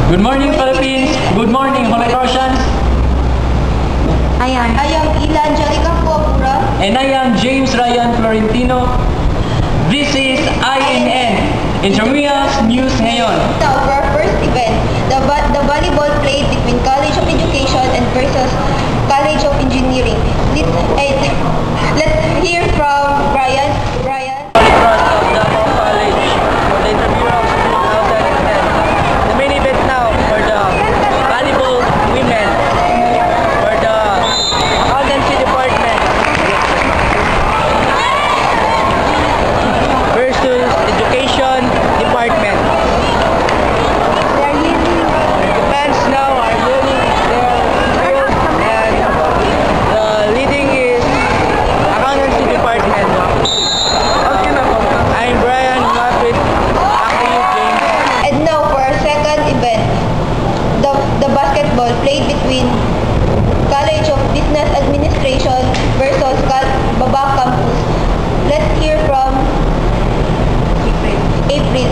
Good morning, Philippines. Good morning, Holy Russians. I am Ila Angelica Popura. And I am James Ryan Florentino. This is INN, Intramuros News Ngayon. Now, for our first event, the volleyball played between College of Education and versus College of Engineering. Let's hear from Brian. Holy Cross of Davao College for the Intramuros 2010. The main event now for the volleyball women for the accountancy department versus education department. The fans now are learning their field and the leading is accountancy department. I'm Brian Mapit. Back to you, James. And now for our second event, the basketball played between College of Business Administration versus Baba Campus. Let's hear from April.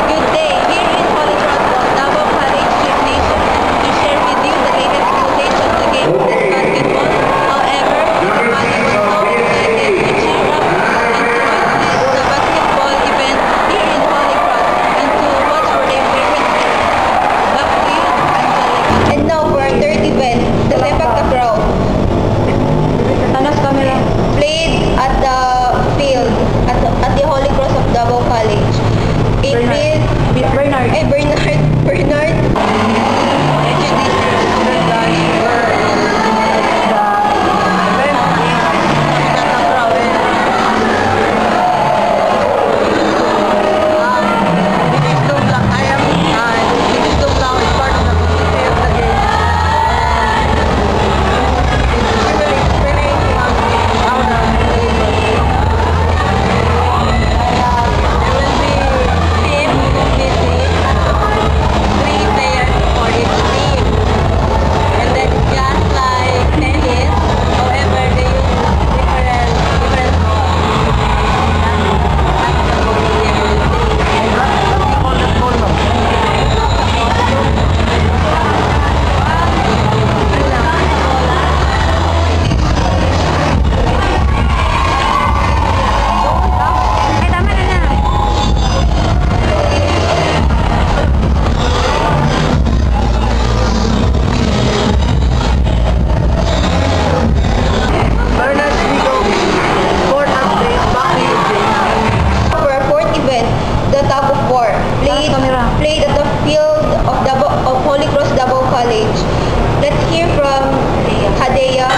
Good day. Here is Holy Cross of Davao College Gymnasium to share with you the latest updates of the game of basketball. However, college now decided to cheer up and to witness the basketball event here in Holy Cross and to watch for their favorite team. Back to you, Angelica. And now for our third event, the Sepak Takraw. Played at the field at the Holy Cross of Davao College. Bernard. For our fourth event, the tug of war played at the field of Holy Cross Davao College. Let's hear from Hadea.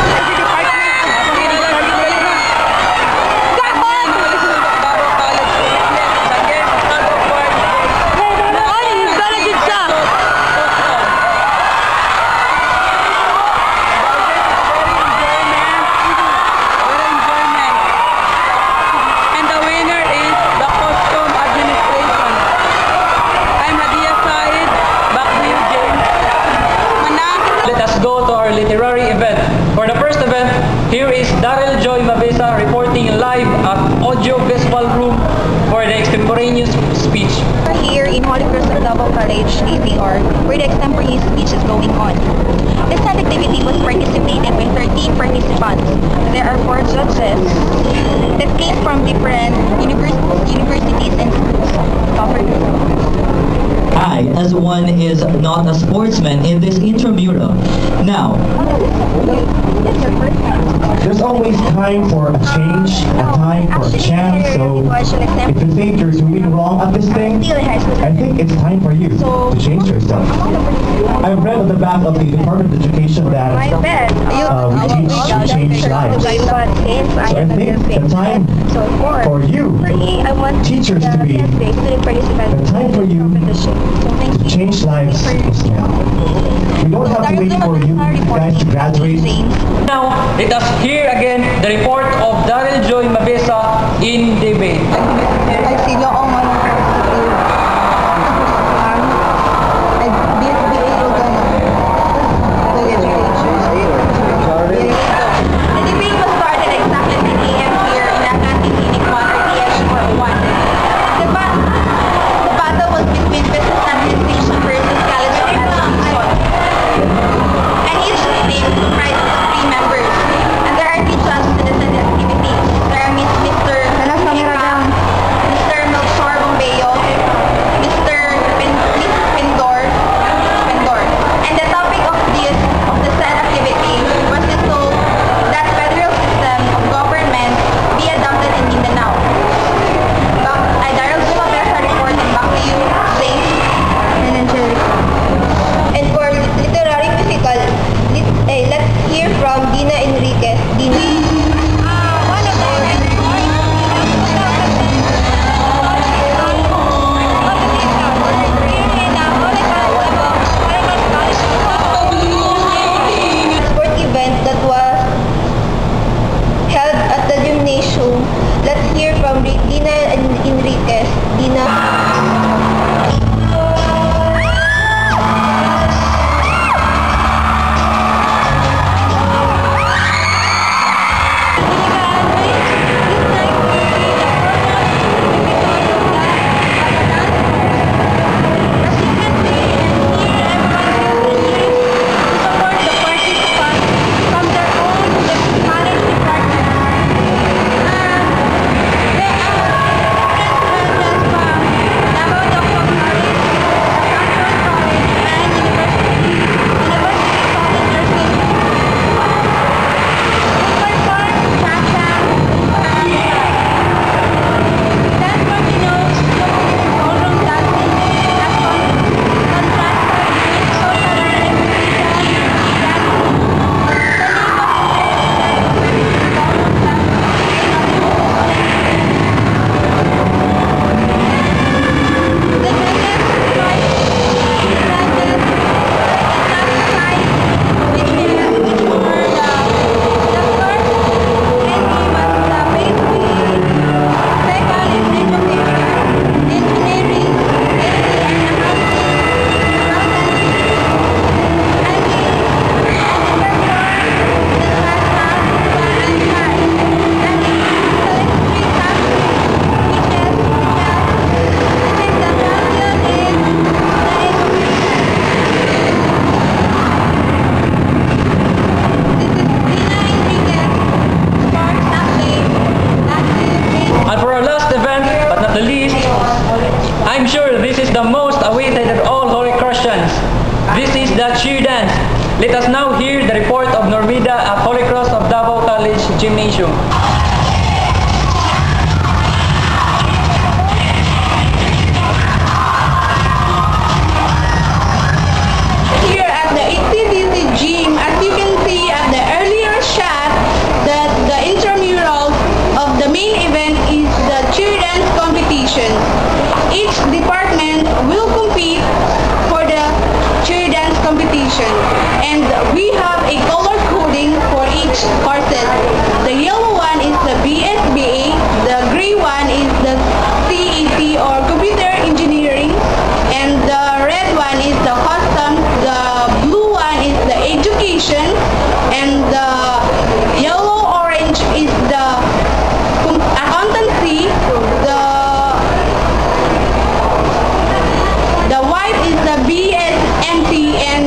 And the winner is the Custom Administration. I'm Hadia Said. Back to you, James. Let us go to our literary event. For the first event, here is Daryl Joy Mabesa reporting live at Audio Visual Room for the extemporaneous speech. We're here in Holy Cross of Davao College, AVR, where the extemporaneous speech is going on. This activity was participated by 13 participants. There are 4 judges that came from different universities and schools. I, as one, is not a sportsman in this intramural. Now, There's always time for a change, a time for a chance, so if you think you're doing wrong at this thing, I think it's time for you to change yourself. I've read on the back of the Department of Education that we teach to change lives. So I think the time for you, teachers, to be, the time for you to change lives is now. We don't have to wait for you guys to graduate. Now, let us hear again the report of Daryl Joy Mabesa in debate. The debate was started exactly 10 a.m. here in the Academy Clinic 1 RTH 401. The battle was between Ronel Enriquez, Dina. And for our last event, but not the least, I'm sure this is the most awaited of all Holy Christians. This is the cheer dance. Let us now hear the report of Normida at Holy Cross of Davao College Gymnasium. Here at the ATDC gym, as you can see at the earlier shot, that the intramural of the main event is the cheer dance competition. Each department will compete for the cheer dance competition, and we have a color coding for each courses. The yellow one is the BSBA, the gray one is the CET or Computer Engineering, and the red one is the Customs, the blue one is the Education, and the yellow-orange is the Accountancy, the white is the BSMT and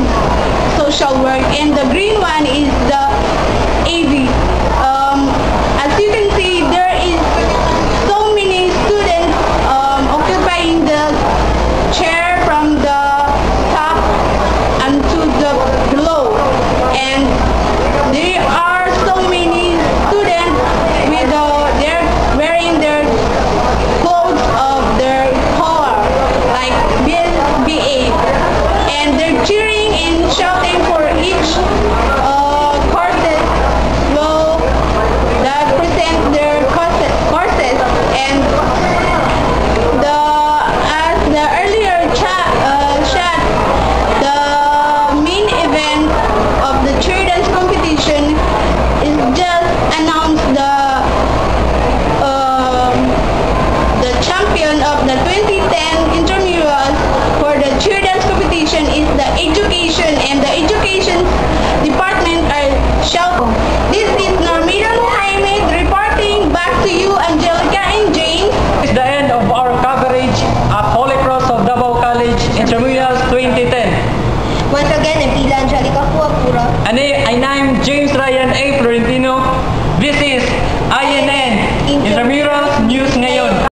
Social Work, and the green one is the AV. As you can see, there is so many students occupying the chair from the top and to the below, and there are so many students with they're wearing their clothes of their color like BA, and they're cheering and shouting for each courses will that present their courses, and as the earlier shot, the main event of the cheer dance competition is just announced the champion of the 2010 intramurals for the cheer dance competition is the Education, and the Education department are shouting. This is Normida Mohammed reporting back to you, Angelica and Jane. This is the end of our coverage at Holy Cross of Davao College Intramurals 2010. Once again, I'm Pila Angelica Puapura. And I'm James Ryan A. Florentino. This is INN Intramurals News Ngayon.